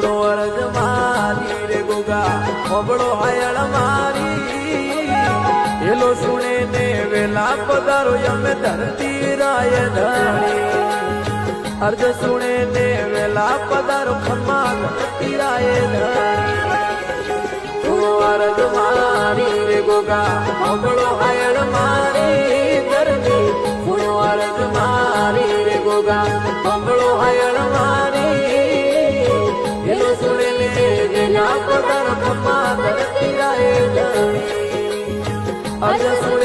થોડો અરજ મારી રે ગોગા ઓબળો હાયળ મારી એલો સુણે ને વેલા પધારો અમે ધરતી રાય ધણી અર્જ સુણે ને વેલા પધારો ખમ્મા ધરતી રાય ધણી થોડો અરજ મારી રે ગોગા ઓબળો હાયળ મારી ધરતી થોડો અરજ મારી રે ગોગા ઓબળો હાયળ મારી એલો સુણે ને વેલા પધારો ખમ્મા ધરતી રાય ધણી અર્જ સુણે